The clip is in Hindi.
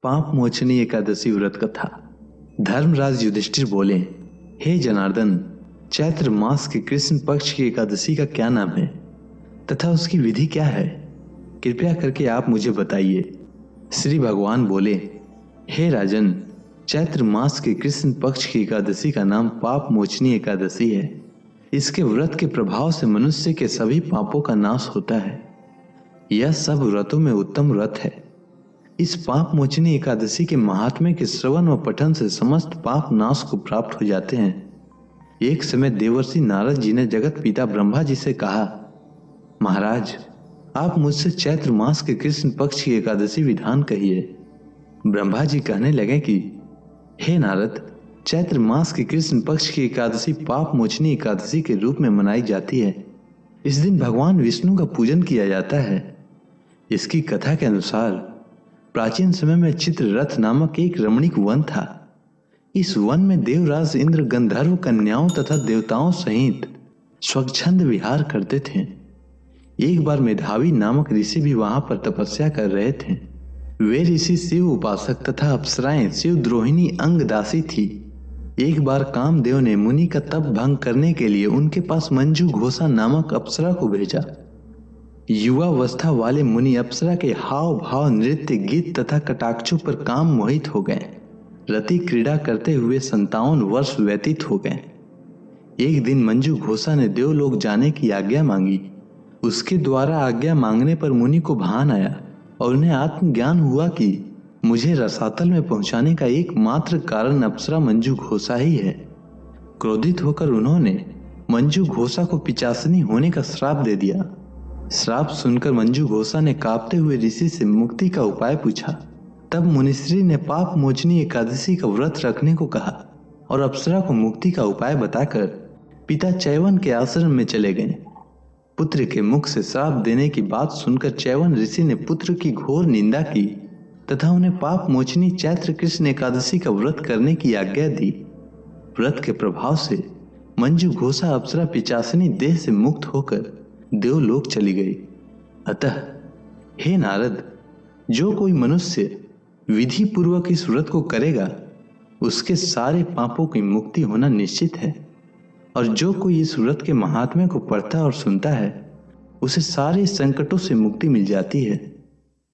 पाप मोचनी एकादशी व्रत कथा। धर्मराज युधिष्ठिर बोले, हे जनार्दन, चैत्र मास के कृष्ण पक्ष की एकादशी का क्या नाम है तथा उसकी विधि क्या है? कृपया करके आप मुझे बताइए। श्री भगवान बोले, हे राजन, चैत्र मास के कृष्ण पक्ष की एकादशी का नाम पाप मोचनी एकादशी है। इसके व्रत के प्रभाव से मनुष्य के सभी पापों का नाश होता है। यह सब व्रतों में उत्तम व्रत है। इस पाप मोचनी एकादशी के महात्म्य के श्रवण व पठन से समस्त पाप नाश को प्राप्त हो जाते हैं। एक समय देवर्षि नारद जी ने जगत पिता ब्रह्मा जी से कहा, महाराज, आप मुझसे चैत्र मास के कृष्ण पक्ष की एकादशी विधान कहिए। ब्रह्मा जी कहने लगे कि हे नारद, चैत्र मास के कृष्ण पक्ष की एकादशी पाप मोचनी एकादशी के रूप में मनाई जाती है। इस दिन भगवान विष्णु का पूजन किया जाता है। इसकी कथा के अनुसार प्राचीन समय में चित्ररथ नामक एक रमणीक वन था। इस वन में देवराज इंद्र गंधर्व कन्याओं तथा देवताओं सहित स्वच्छंद विहार करते थे। एक बार मेधावी नामक ऋषि भी वहां पर तपस्या कर रहे थे। वे ऋषि शिव उपासक तथा अप्सराएं शिव द्रोहिणी अंगदासी थी। एक बार कामदेव ने मुनि का तप भंग करने के लिए उनके पास मंजू घोषा नामक अप्सरा को भेजा। युवावस्था वाले मुनि अप्सरा के हाव भाव, नृत्य, गीत तथा कटाक्षों पर काम मोहित हो गए। रति क्रीड़ा करते हुए 57 वर्ष व्यतीत हो गए। एक दिन मंजू घोषा ने देवलोक जाने की आज्ञा मांगी। उसके द्वारा आज्ञा मांगने पर मुनि को भान आया और उन्हें आत्मज्ञान हुआ कि मुझे रसातल में पहुंचाने का एकमात्र कारण अप्सरा मंजू घोषा ही है। क्रोधित होकर उन्होंने मंजू घोषा को पिचासनी होने का श्राप दे दिया। श्राप सुनकर मंजू घोषा ने कांपते हुए ऋषि से मुक्ति का उपाय पूछा। तब मुनिश्री ने पाप मोचनी एकादशी का व्रत रखने को कहा और अप्सरा को मुक्ति का उपाय बताकर पिता चैवन के आश्रम में चले गए। पुत्र के मुख से श्राप देने की बात सुनकर चैवन ऋषि ने पुत्र की घोर निंदा की तथा उन्हें पाप मोचनी चैत्र कृष्ण एकादशी का व्रत करने की आज्ञा दी। व्रत के प्रभाव से मंजू घोषा अप्सरा पिचासनी देह से मुक्त होकर देवलोक चली गई। अतः हे नारद, जो कोई मनुष्य विधि पूर्वक इस व्रत को करेगा उसके सारे पापों की मुक्ति होना निश्चित है, और जो कोई इस व्रत के महात्म्य को पढ़ता और सुनता है उसे सारे संकटों से मुक्ति मिल जाती है।